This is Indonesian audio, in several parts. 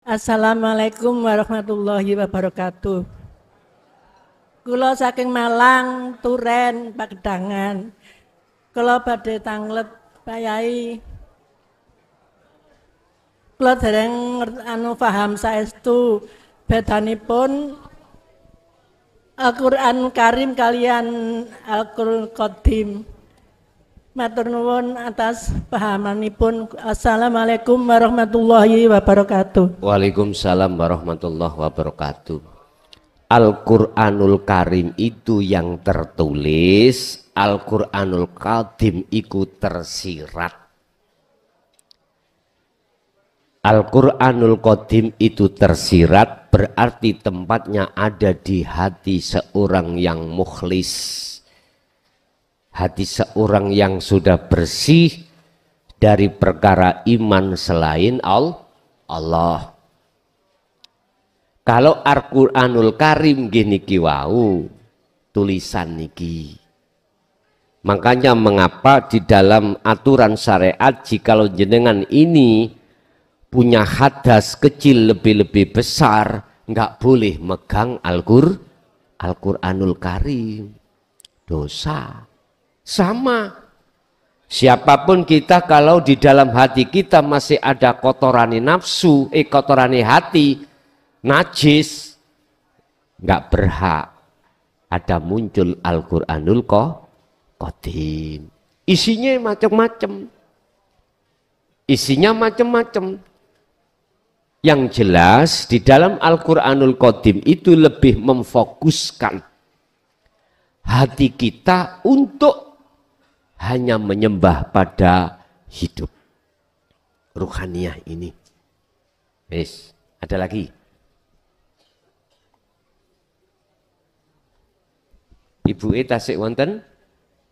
Assalamualaikum warahmatullahi wabarakatuh. Kula saking Malang, Turen, Pagedangan. Kula badhe tanglet Pak Yai. Kula dereng paham saestu bedanipun Al-Qur'an Karim kalian Al-Qur'an Qadim. Matur nuwun atas pahamanipun. Assalamualaikum warahmatullahi wabarakatuh. Waalaikumsalam warahmatullahi wabarakatuh. Al-Qur'anul Karim itu yang tertulis, Al-Qur'anul Qadim itu tersirat. Al-Qur'anul Qadim itu tersirat berarti tempatnya ada di hati seorang yang mukhlis. Hati seorang yang sudah bersih dari perkara iman selain Allah. Kalau Al-Qur'anul Karim gini kiwau tulisan niki. Makanya mengapa di dalam aturan syariat jikalau jenengan ini punya hadas kecil lebih-lebih besar, nggak boleh megang Al-Qur'anul Karim. Dosa. Sama, siapapun kita kalau di dalam hati kita masih ada kotorani nafsu, kotorani hati, najis, nggak berhak ada muncul Al-Qur'anul Qadim. Isinya macam-macam, isinya macam-macam. Yang jelas di dalam Al-Qur'anul Qadim itu lebih memfokuskan hati kita untuk hanya menyembah pada hidup ruhaniyah ini. Yes. Ada lagi? Ibu tasik wonten?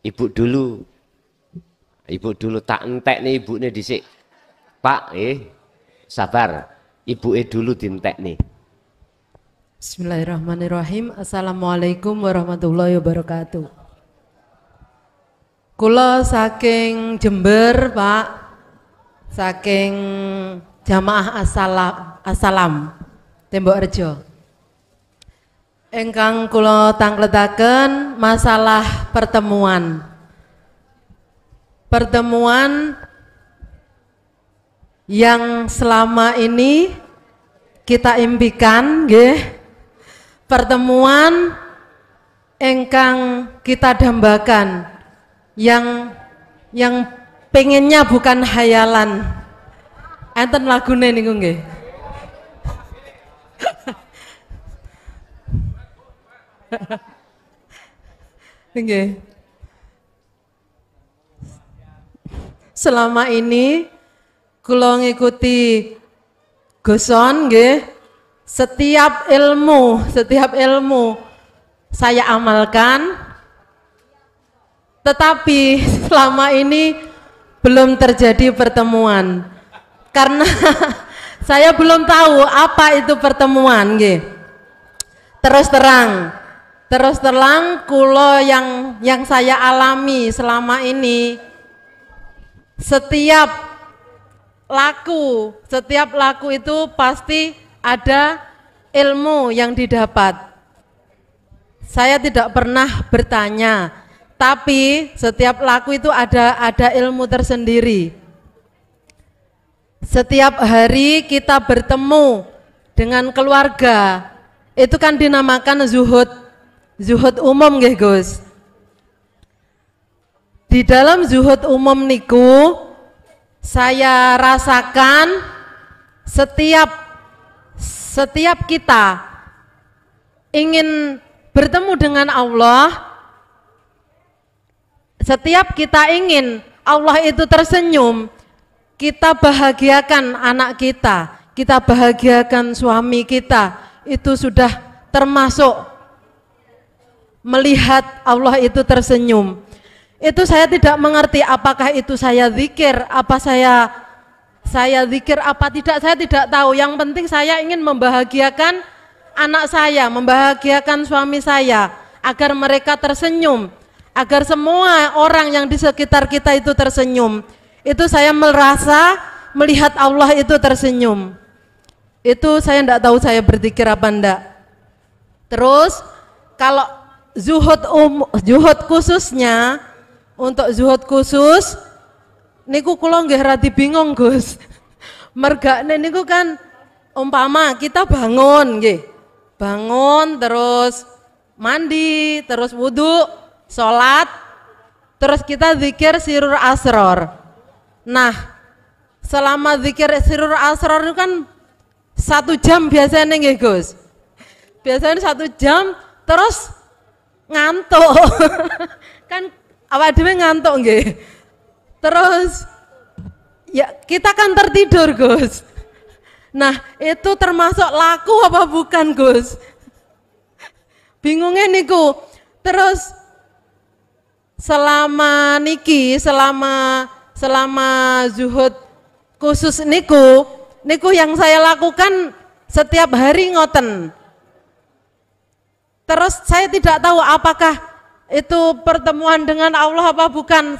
Ibu dulu tak entek nih ibu nih disik. Pak, sabar. Ibu dulu dientek nih. Bismillahirrahmanirrahim. Assalamualaikum warahmatullahi wabarakatuh. Kula saking Jember, Pak, saking Jamaah Assalam Tembok Rejo. Engkang kula tangletaken masalah pertemuan. Pertemuan yang selama ini kita impikan, nggih. Pertemuan engkang kita dambakan yang pengennya bukan hayalan. Enten lagune niku nggih. Nggih. Selama ini kula ngikuti Goson nggih, setiap ilmu saya amalkan, tetapi selama ini belum terjadi pertemuan karena saya belum tahu apa itu pertemuan nggih. Terus terang kula yang saya alami selama ini, setiap laku itu pasti ada ilmu yang didapat. Saya tidak pernah bertanya, tapi setiap laku itu ada ilmu tersendiri. Setiap hari kita bertemu dengan keluarga, itu kan dinamakan zuhud umum nggih Gus. Di dalam zuhud umum niku saya rasakan setiap kita ingin bertemu dengan Allah, setiap kita ingin Allah itu tersenyum, kita bahagiakan anak kita bahagiakan suami kita, itu sudah termasuk melihat Allah itu tersenyum. Itu saya tidak mengerti apakah itu saya zikir, apa saya zikir apa tidak, saya tidak tahu. Yang penting saya ingin membahagiakan anak saya, membahagiakan suami saya, agar mereka tersenyum, agar semua orang yang di sekitar kita itu tersenyum. Itu saya merasa melihat Allah itu tersenyum. Itu saya enggak tahu saya berzikir apa enggak. Terus kalau zuhud khususnya, untuk zuhud khusus niku kula nggih radi bingung Gus. Mergane niku kan umpama kita bangun nggih. Bangun terus mandi, terus wudhu, sholat, terus kita zikir sirur asror. Nah, selama zikir sirur asror itu kan 1 jam biasanya nggih Gus. Biasanya 1 jam terus ngantuk. Kan awak dhewe ngantuk nggih. Terus ya kita kan tertidur Gus. Nah, itu termasuk laku apa bukan Gus? Bingungnya niku. Terus selama zuhud khusus niku yang saya lakukan setiap hari ngoten. Terus saya tidak tahu apakah itu pertemuan dengan Allah apa bukan.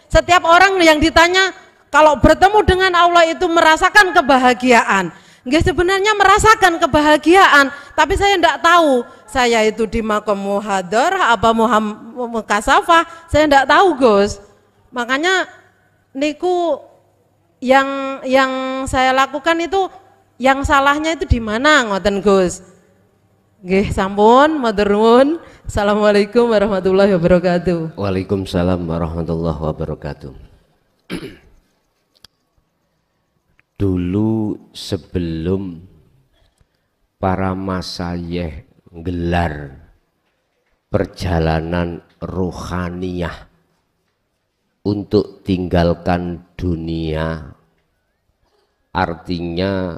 Setiap orang yang ditanya kalau bertemu dengan Allah itu merasakan kebahagiaan. Sebenarnya merasakan kebahagiaan, tapi saya tidak tahu saya itu di makom muhadarah apa mukasafah, saya tidak tahu Gus. Makanya niku yang saya lakukan itu yang salahnya itu di mana ngoten Gus. Nggih sampun matur nuwun. Assalamualaikum warahmatullahi wabarakatuh. Waalaikumsalam warahmatullahi wabarakatuh. Dulu sebelum para masyayikh gelar perjalanan ruhaniyah untuk tinggalkan dunia, artinya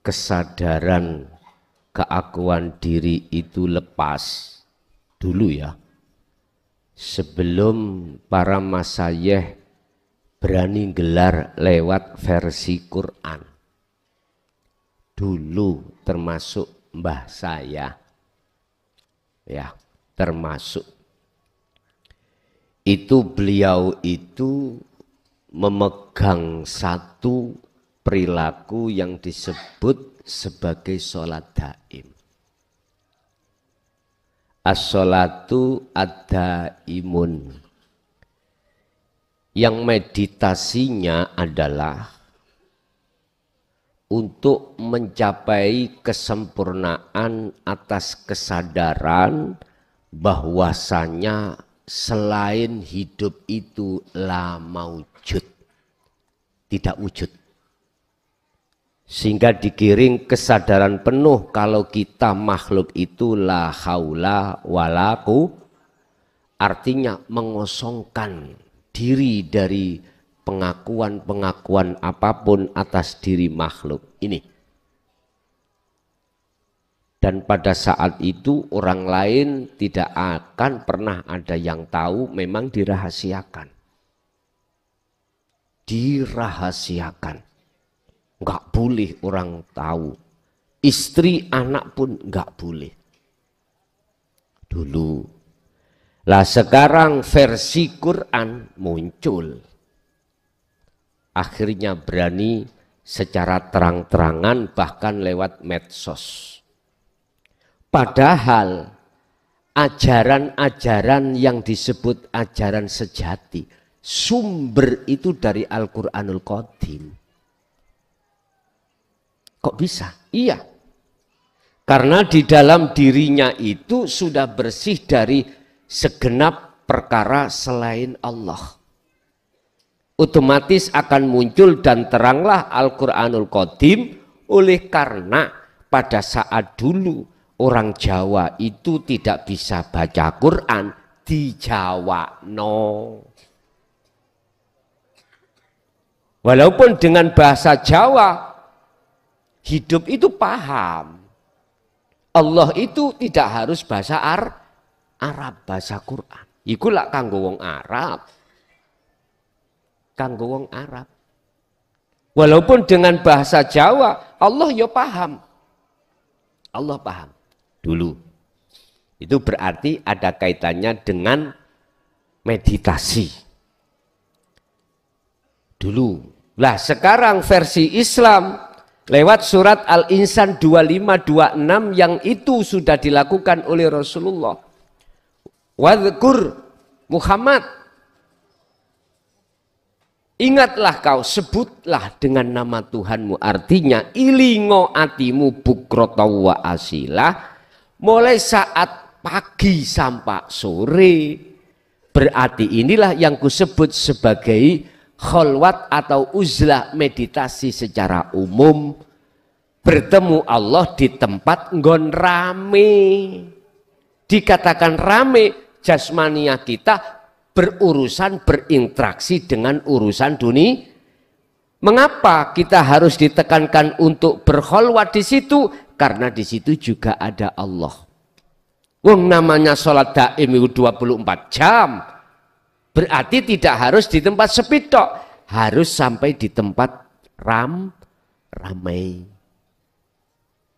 kesadaran keakuan diri itu lepas dulu ya. Sebelum para masyayikh berani gelar lewat versi Quran. Dulu termasuk mbah saya. Ya, termasuk. Itu beliau itu memegang satu perilaku yang disebut sebagai sholat daim. As-sholatu ad-daimun. Yang meditasinya adalah untuk mencapai kesempurnaan atas kesadaran bahwasanya selain hidup itu la maujud, tidak wujud. Sehingga digiring kesadaran penuh kalau kita makhluk itu la haula wala quwwata, artinya mengosongkan diri dari pengakuan-pengakuan apapun atas diri makhluk ini. Dan pada saat itu orang lain tidak akan pernah ada yang tahu, memang dirahasiakan. Dirahasiakan. Enggak boleh orang tahu. Istri, anak pun enggak boleh. Dulu. Lah sekarang versi Quran muncul. Akhirnya berani secara terang-terangan bahkan lewat medsos. Padahal ajaran-ajaran yang disebut ajaran sejati, sumber itu dari Al-Quranul Qadim. Kok bisa? Iya. Karena di dalam dirinya itu sudah bersih dari segenap perkara selain Allah. Otomatis akan muncul dan teranglah Al-Quranul Qadim. Oleh karena pada saat dulu orang Jawa itu tidak bisa baca Quran, di Jawa no. Walaupun dengan bahasa Jawa hidup itu paham. Allah itu tidak harus bahasa Arab, bahasa Quran. Iku lak kanggo wong Arab. Kanggo wong Arab. Walaupun dengan bahasa Jawa, Allah ya paham. Allah paham. Dulu. Itu berarti ada kaitannya dengan meditasi. Dulu. Lah sekarang versi Islam lewat surat Al-Insan 25-26 yang itu sudah dilakukan oleh Rasulullah. Wadhkur Muhammad, ingatlah kau, sebutlah dengan nama Tuhanmu. Artinya ilingo atimu bukrota wa asilah, mulai saat pagi sampai sore. Berarti inilah yang kusebut sebagai kholwat atau uzlah, meditasi secara umum. Bertemu Allah di tempat nggon rame. Dikatakan rame, jasmania kita berurusan, berinteraksi dengan urusan dunia. Mengapa kita harus ditekankan untuk berkholwat di situ? Karena di situ juga ada Allah. Wong namanya sholat daim itu 24 jam. Berarti tidak harus di tempat sepi tok, harus sampai di tempat ramai.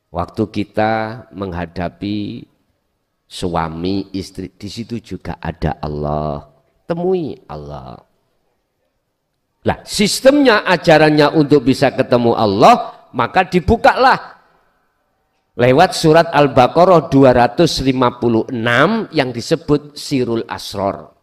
Waktu kita menghadapi suami istri, di situ juga ada Allah. Temui Allah. Lah, sistemnya, ajarannya untuk bisa ketemu Allah, maka dibukalah lewat surat Al-Baqarah 256 yang disebut Sirul Asror.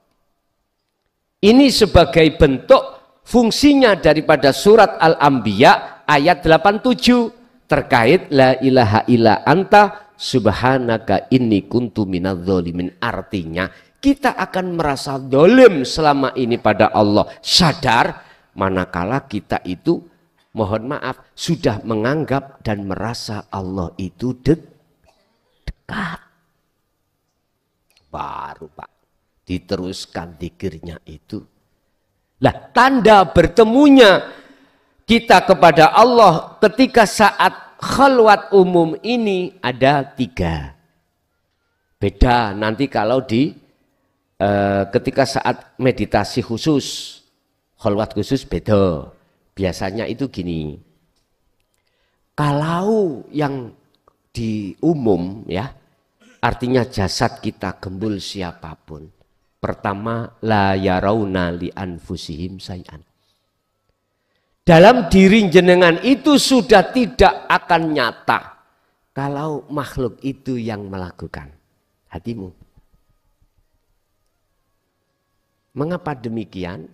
Ini sebagai bentuk fungsinya daripada surat Al-Anbiya ayat 87 terkait la ilaha illa anta subhanaka inni kuntu minadz dzalimin. Artinya kita akan merasa zalim selama ini pada Allah, sadar manakala kita itu, mohon maaf, sudah menganggap dan merasa Allah itu dekat. Baru Pak, diteruskan dzikirnya itu. Lah, tanda bertemunya kita kepada Allah ketika saat khalwat umum ini ada 3. Beda nanti kalau di ketika saat meditasi khusus, khalwat khusus beda. Biasanya itu gini, kalau yang di umum ya, artinya jasad kita gembul siapapun. Pertama, la yarawna li anfusihim say'an. Dalam diri jenengan itu sudah tidak akan nyata kalau makhluk itu yang melakukan, hatimu. Mengapa demikian?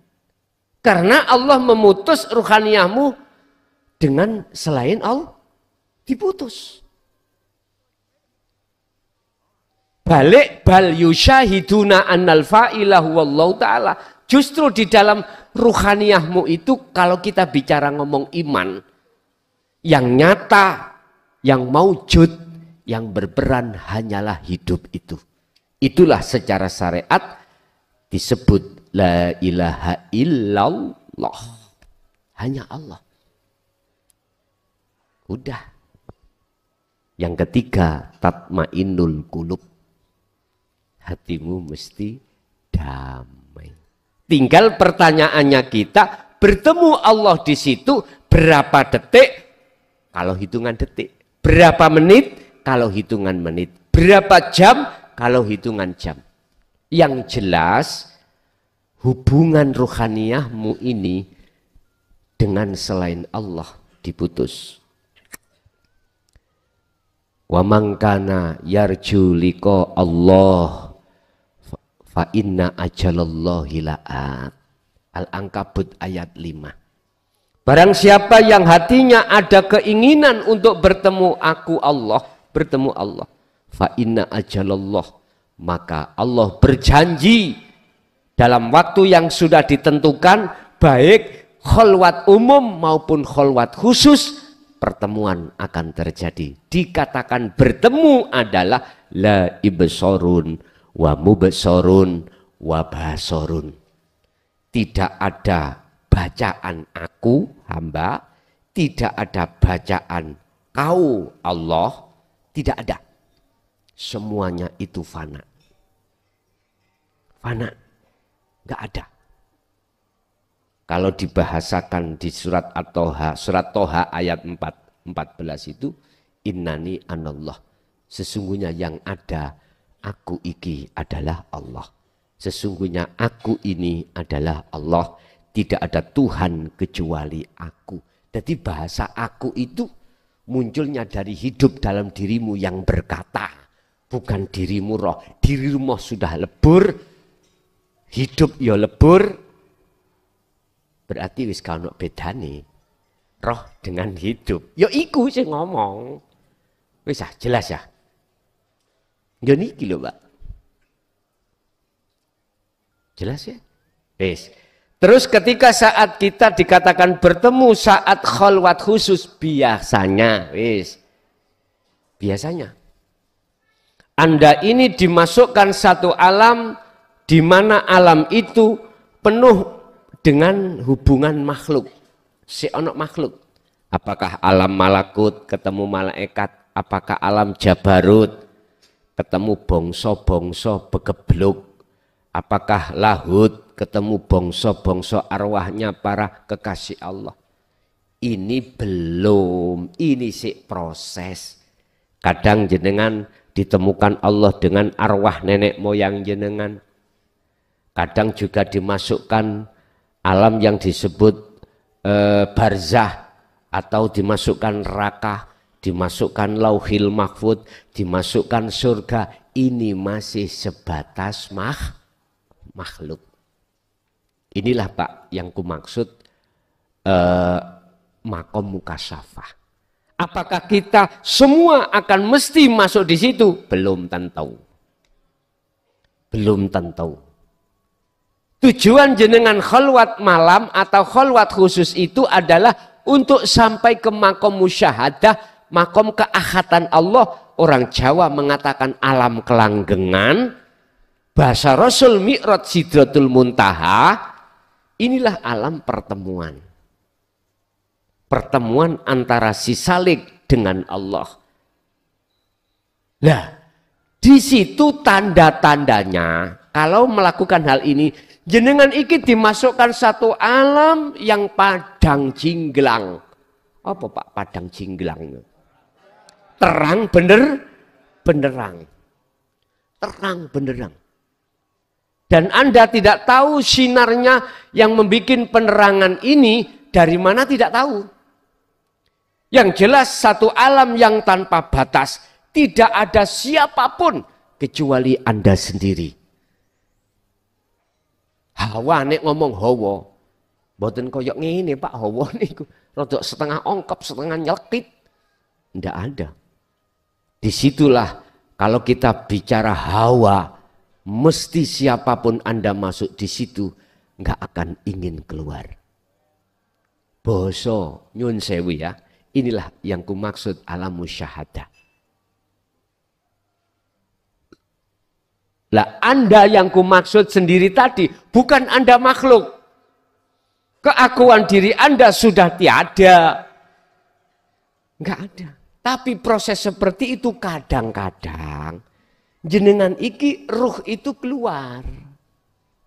Karena Allah memutus ruhaniyahmu dengan selain Allah, diputus. Balik bal yusyahiduna annal fa'ilah wallahu ta'ala. Justru di dalam ruhaniyahmu itu, kalau kita bicara ngomong iman, yang nyata, yang maujud, yang berperan hanyalah hidup itu. Itulah secara syariat disebut la ilaha illallah. Hanya Allah. Udah. Yang ketiga, tatmainnul qulub. Hatimu mesti damai. Tinggal pertanyaannya kita, bertemu Allah di situ berapa detik kalau hitungan detik? Berapa menit kalau hitungan menit? Berapa jam kalau hitungan jam? Yang jelas, hubungan ruhaniyahmu ini dengan selain Allah diputus. Wa man kana yarju liqa Allah fa inna ajalallahi la'at. Al-Ankabut ayat 5. Barang siapa yang hatinya ada keinginan untuk bertemu aku Allah, bertemu Allah, fa inna ajalallah, maka Allah berjanji dalam waktu yang sudah ditentukan, baik kholwat umum maupun kholwat khusus, pertemuan akan terjadi. Dikatakan bertemu adalah la ibsorun wa mubsorun wa basorun. Tidak ada bacaan aku hamba, tidak ada bacaan kau Allah, tidak ada. Semuanya itu fana. Fana, nggak ada. Kalau dibahasakan di surat At-Toha, surat Toha ayat 14 itu, innani anallah, sesungguhnya yang ada, aku iki adalah Allah. Sesungguhnya aku ini adalah Allah, tidak ada Tuhan kecuali aku. Jadi bahasa aku itu munculnya dari hidup dalam dirimu yang berkata, bukan dirimu roh. Dirimu sudah lebur, hidup ya lebur, berarti wis kana bedane roh dengan hidup. Ya iku sing ngomong. Wis jelas ya. Ya niki lho, Pak. Jelas ya? Wis. Terus ketika saat kita dikatakan bertemu saat khalwat khusus, biasanya, biasanya Anda ini dimasukkan satu alam di mana alam itu penuh dengan hubungan makhluk. Si onok makhluk. Apakah alam malakut ketemu malaikat, apakah alam jabarut ketemu bongso-bongso begebluk, apakah lahut ketemu bongso-bongso arwahnya para kekasih Allah. Ini belum, ini sih proses. Kadang jenengan ditemukan Allah dengan arwah nenek moyang jenengan. Kadang juga dimasukkan alam yang disebut barzah, atau dimasukkan neraka, dimasukkan lauhil mahfud, dimasukkan surga. Ini masih sebatas makhluk. Inilah Pak yang kumaksud makom mukasyafah. Apakah kita semua akan mesti masuk di situ? Belum tentu. Belum tentu. Tujuan jenengan khalwat malam atau khalwat khusus itu adalah untuk sampai ke makom musyahadah, makom keahatan Allah. Orang Jawa mengatakan alam kelanggengan, bahasa Rasul Mi'raj Sidratul Muntaha. Inilah alam pertemuan. Pertemuan antara si salik dengan Allah. Nah, di situ tanda-tandanya kalau melakukan hal ini, jenengan iki dimasukkan satu alam yang padang jinglang. Apa Pak padang jinglang? Terang benderang. Terang benderang. Dan Anda tidak tahu sinarnya yang membuat penerangan ini dari mana, tidak tahu. Yang jelas satu alam yang tanpa batas. Tidak ada siapapun kecuali Anda sendiri. Hawa nek ngomong hawa. Mboten koyok ngene Pak, hawa niku rodok setengah ongkop, setengah nyelkit. Tidak ada. Disitulah kalau kita bicara hawa, mesti siapapun Anda masuk di situ nggak akan ingin keluar. Boso nyun sewu ya. Inilah yang kumaksud alam musyahadah. Lah Anda yang kumaksud sendiri tadi bukan Anda makhluk. Keakuan diri Anda sudah tiada. Enggak ada. Tapi proses seperti itu kadang-kadang jenengan iki ruh itu keluar.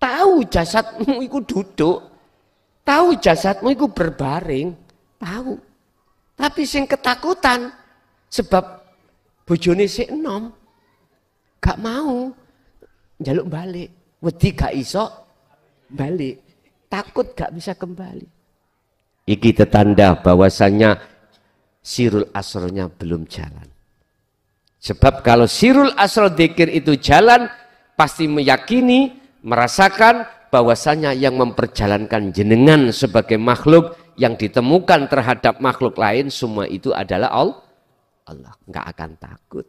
Tahu jasadmu itu duduk. Tahu jasadmu itu berbaring. Tahu. Tapi sing ketakutan sebab bojone sik enom. Gak mau. Njaluk balik, wedi gak iso balik, takut gak bisa kembali. Iki tetanda bahwasannya sirul asronya belum jalan. Sebab kalau sirul asro dzikir itu jalan, pasti meyakini, merasakan bahwasannya yang memperjalankan jenengan sebagai makhluk yang ditemukan terhadap makhluk lain, semua itu adalah Allah. Enggak akan takut.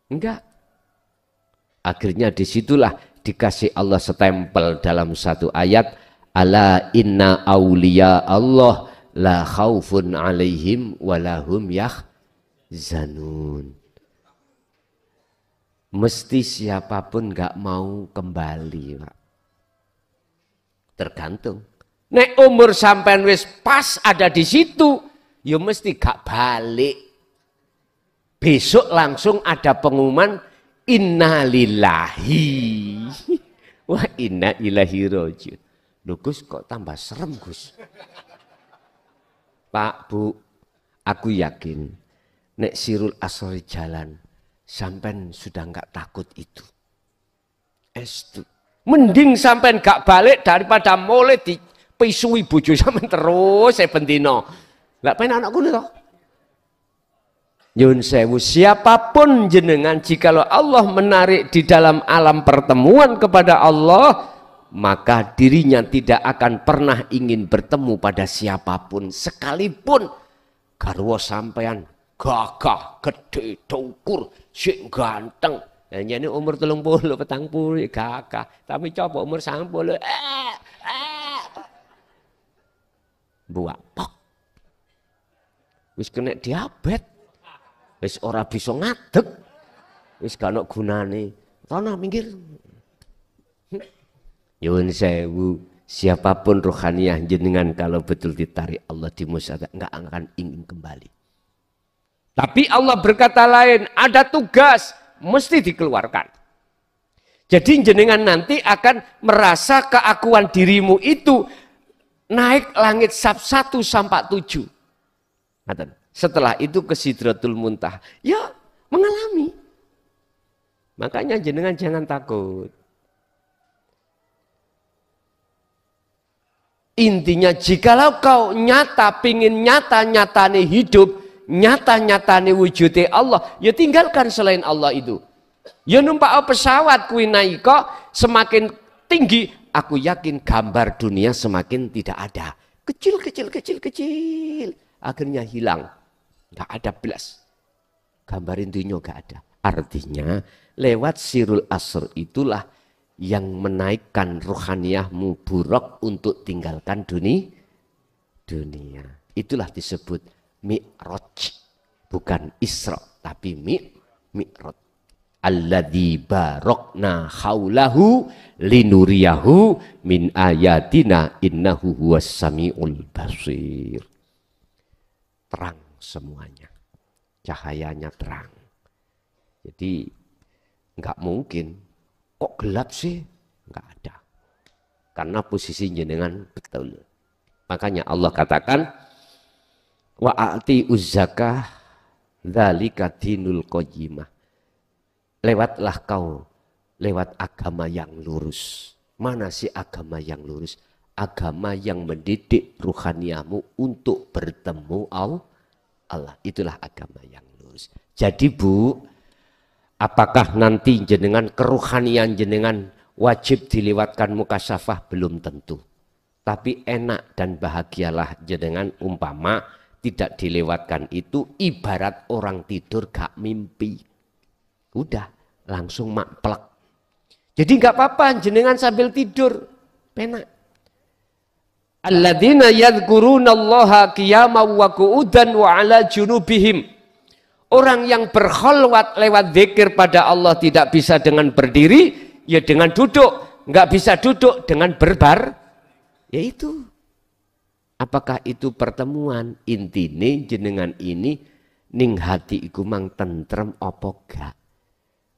Enggak. Akhirnya disitulah dikasih Allah setempel dalam satu ayat, ala inna awliya Allah la khaufun alaihim walahum yahzanun. Mesti siapapun gak mau kembali, Pak. Tergantung. Nek umur sampean wis pas ada di situ, ya mesti gak balik. Besok langsung ada pengumuman inna lillahi wa inna ilaihi rajiun. Loh Gus, kok tambah serem Gus? Pak, Bu, aku yakin nek sirul asri jalan, sampean sudah enggak takut itu. Estu. Mending sampean gak balik daripada mulai dipisui bojo sampean terus saya bendino. Lah pengen anakku lho. Nyun sewu, siapapun jenengan, jikalau Allah menarik di dalam alam pertemuan kepada Allah, maka dirinya tidak akan pernah ingin bertemu pada siapapun sekalipun garwa sampean gagah, gede, tukur, sing ganteng. Ini umur 30, 40 gagah, tapi coba umur 90 buak pok. Wis kena diabetes. Wis ora bisa ngadeg, wis gak ono gunane. Tono minggir. Nyuwun sewu, siapapun rohaniah jenengan kalau betul ditarik Allah di musyawarah enggak akan ingin kembali. Tapi Allah berkata lain, ada tugas mesti dikeluarkan. Jadi jenengan nanti akan merasa keakuan dirimu itu naik langit sab 1 sampai 7. Setelah itu ke Sidratul Muntaha, ya mengalami. Makanya jenengan jangan takut. Intinya jikalau kau nyata, pingin nyata-nyatane hidup, nyata-nyatane wujudnya Allah, ya tinggalkan selain Allah itu. Ya numpak pesawat kuwi naik kok semakin tinggi, aku yakin gambar dunia semakin tidak ada. Kecil, akhirnya hilang. Gak ada belas. Gambarin dunia gak ada. Artinya lewat sirul asr itulah yang menaikkan rohaniyahmu buruk untuk tinggalkan dunia. Itulah disebut mi'raj. Bukan isra, tapi mi'raj. Alladzi barokna haulahu linuriyahu min ayatina innahu huwas samiul basir. Terang semuanya, cahayanya terang. Jadi nggak mungkin kok gelap sih, nggak ada. Karena posisi jenengan betul. Makanya Allah katakan wa a'ti uzzakah dzalika dinul qayyimah. Lewatlah kau lewat agama yang lurus. Mana sih agama yang lurus? Agama yang mendidik ruhaniyahmu untuk bertemu Allah. Itulah agama yang lurus. Jadi Bu, apakah nanti jenengan keruhanian jenengan wajib dilewatkan mukasyafah? Belum tentu. Tapi enak dan bahagialah jenengan umpama tidak dilewatkan itu ibarat orang tidur gak mimpi. Udah langsung makplek. Jadi nggak apa-apa jenengan sambil tidur, penak. Alladzina yadhkurunallaha qiyaman wa qu'udan wa 'ala junubihim. Orang yang berkholwat lewat zikir pada Allah tidak bisa dengan berdiri, ya dengan duduk. Nggak bisa duduk dengan berbar, ya itu. Apakah itu pertemuan? Intine jenengan ini ning hati iku mang tentrem apa gak?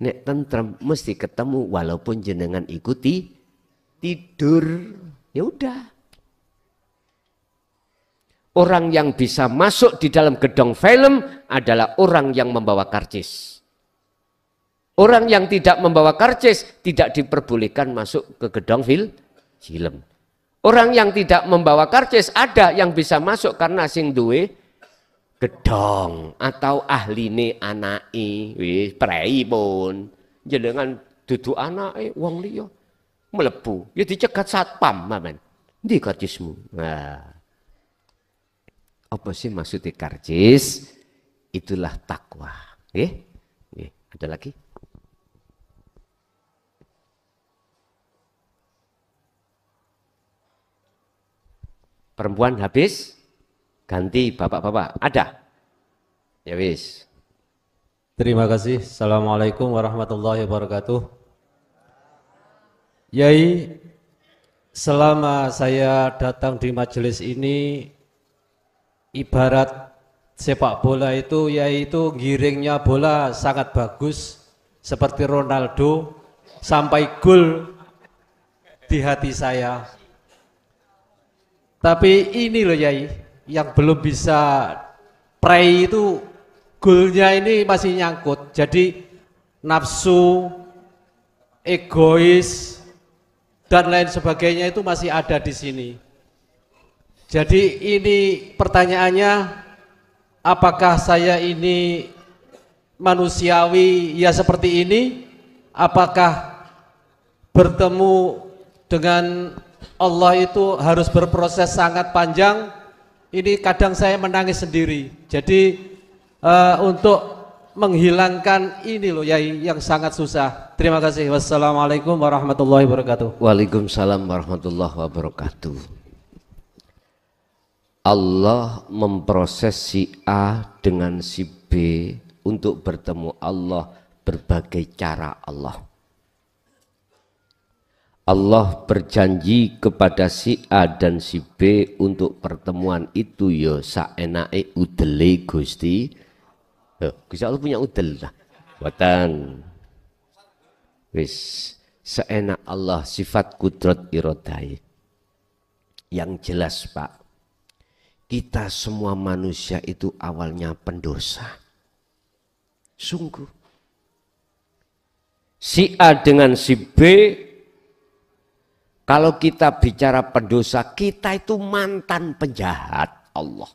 Nek tentrem mesti ketemu walaupun jenengan ikuti tidur. Ya udah. Orang yang bisa masuk di dalam gedung film adalah orang yang membawa karcis. Orang yang tidak membawa karcis tidak diperbolehkan masuk ke gedung film. Orang yang tidak membawa karcis ada yang bisa masuk karena sing duwe gedong atau ahline anake wis prei pun jenengan dudu anake wong liya mlebu ya dicegat satpam mamen ndi karcismu. Nah, apa sih maksudnya karcis? Itulah takwa. Ada lagi? Perempuan habis? Ganti bapak-bapak. Ada? Ya wis. Terima kasih. Assalamualaikum warahmatullahi wabarakatuh. Yai, selama saya datang di majelis ini, ibarat sepak bola itu, yaitu giringnya bola sangat bagus, seperti Ronaldo, sampai gol di hati saya. Tapi ini loh Yai, yang belum bisa pray itu golnya ini masih nyangkut. Jadi nafsu, egois, dan lain sebagainya itu masih ada di sini. Jadi ini pertanyaannya, apakah saya ini manusiawi ya seperti ini, apakah bertemu dengan Allah itu harus berproses sangat panjang? Ini kadang saya menangis sendiri. Jadi untuk menghilangkan ini loh Yai yang sangat susah. Terima kasih. Wassalamualaikum warahmatullahi wabarakatuh. Waalaikumsalam warahmatullahi wabarakatuh. Allah memproses si A dengan si B untuk bertemu Allah berbagai cara Allah. Allah berjanji kepada si A dan si B untuk pertemuan itu ya saenake udele Gusti. Gusti Allah punya udel lah. Buatan. Wis seenak Allah sifat kudrat irodai. Yang jelas Pak, kita semua manusia itu awalnya pendosa. Sungguh. Si A dengan si B, kalau kita bicara pendosa, kita itu mantan penjahat Allah.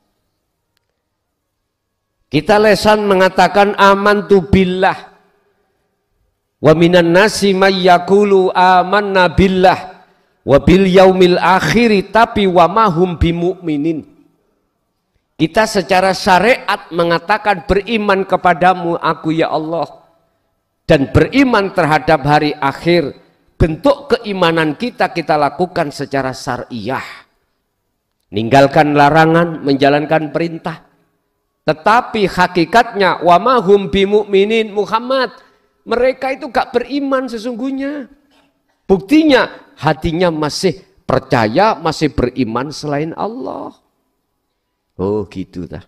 Kita lesan mengatakan amantu billah. Wa minan nasi may yaqulu amanna billah wa bil yaumil akhiri tapi wa mahum bimu'minin. Kita secara syariat mengatakan beriman kepadamu aku ya Allah dan beriman terhadap hari akhir. Bentuk keimanan kita lakukan secara syariah. Ninggalkan larangan, menjalankan perintah. Tetapi hakikatnya wa mahum bimu'minin Muhammad, mereka itu gak beriman sesungguhnya. Buktinya hatinya masih percaya, masih beriman selain Allah. Oh gitu dah.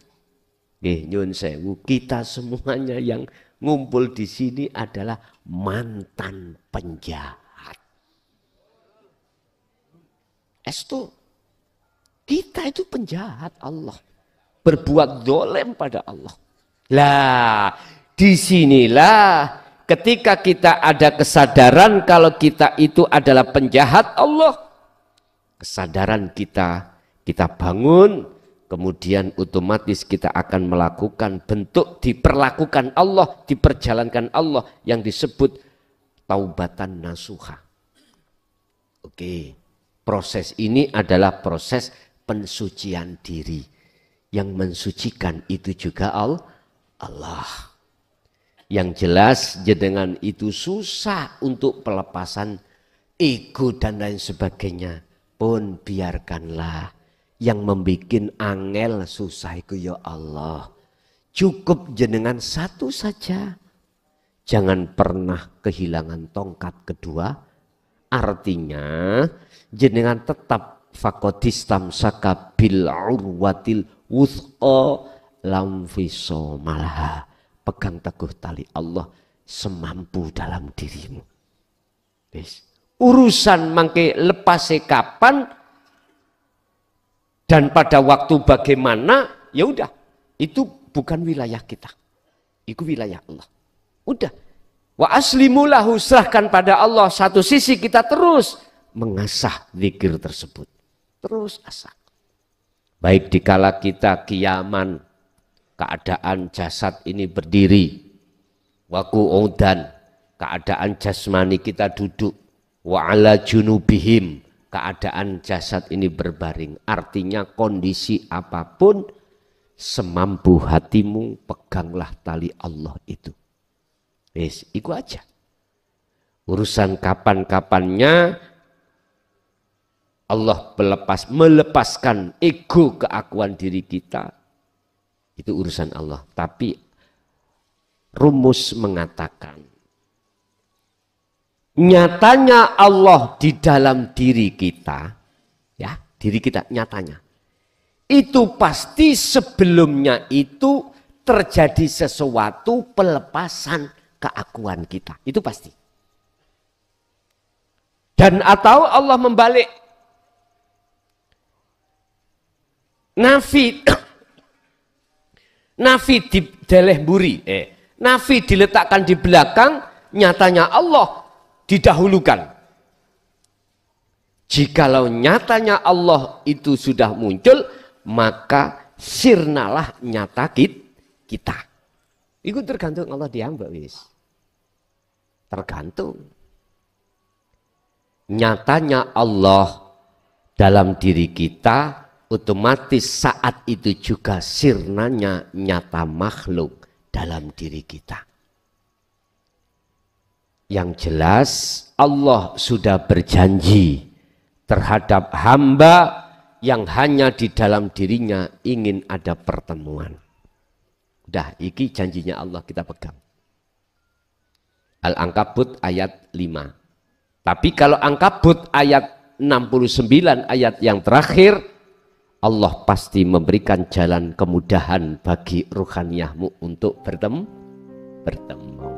Nyun sewu, kita semuanya yang ngumpul di sini adalah mantan penjahat. Estu, kita itu penjahat Allah. Berbuat dolem pada Allah. Lah, disinilah ketika kita ada kesadaran kalau kita itu adalah penjahat Allah. Kesadaran kita bangun, kemudian otomatis kita akan melakukan bentuk diperlakukan Allah, diperjalankan Allah yang disebut taubatan nasuha. Oke, proses ini adalah proses pensucian diri. Yang mensucikan itu juga Allah. Yang jelas jenengan itu susah untuk pelepasan ego dan lain sebagainya. Pun biarkanlah. Yang membuat angel susah itu ya Allah. Cukup jenengan satu saja. Jangan pernah kehilangan tongkat kedua. Artinya jenengan tetap fakodistam saka bil urwatil wuthqa lam fisomalha. Pegang teguh tali Allah semampu dalam dirimu. Urusan mangke lepase kapan dan pada waktu bagaimana, ya udah, itu bukan wilayah kita. Itu wilayah Allah. Udah. Wa aslimu lahu, serahkan pada Allah. Satu sisi kita terus mengasah zikir tersebut. Terus asah. Baik dikala kita kiaman, keadaan jasad ini berdiri. Waqu'udan, keadaan jasmani kita duduk. Wa ala junubihim, keadaan jasad ini berbaring. Artinya kondisi apapun, semampu hatimu peganglah tali Allah itu. Wes, itu aja. Urusan kapan-kapannya Allah melepaskan ego keakuan diri kita, itu urusan Allah. Tapi rumus mengatakan nyatanya Allah di dalam diri kita, ya diri kita nyatanya itu pasti sebelumnya itu terjadi sesuatu pelepasan keakuan kita, itu pasti. Dan atau Allah membalik. Nafi di deleh buri, nafi diletakkan di belakang, nyatanya Allah didahulukan. Jikalau nyatanya Allah itu sudah muncul, maka sirnalah nyata kita. Itu tergantung Allah diambak wis. Tergantung. Nyatanya Allah dalam diri kita, otomatis saat itu juga sirnanya nyata makhluk dalam diri kita. Yang jelas Allah sudah berjanji terhadap hamba yang hanya di dalam dirinya ingin ada pertemuan. Udah, iki janjinya Allah kita pegang. Al-Ankabut ayat 5. Tapi kalau Ankabut ayat 69 ayat yang terakhir, Allah pasti memberikan jalan kemudahan bagi ruhaniyahmu untuk bertemu.